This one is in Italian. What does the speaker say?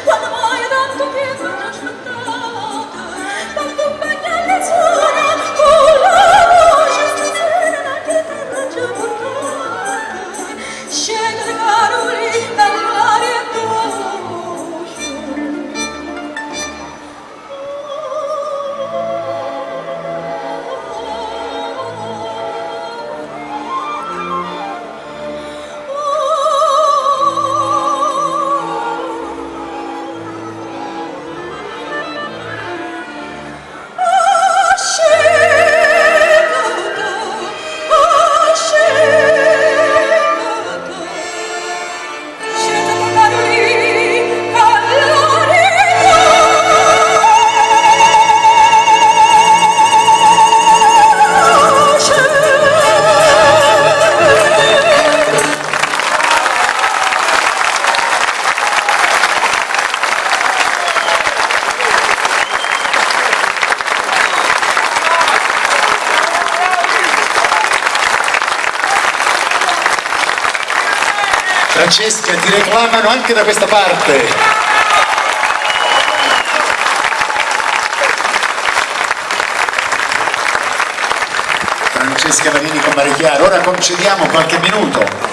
quando muoio tanto che non ti aspettate, m'accompagna alle zone, con la voce stasera che terra già portate, scende caroli dall'aria dolce. Francesca, ti reclamano anche da questa parte. Francesca Marini con Marichiaro. Ora concediamo qualche minuto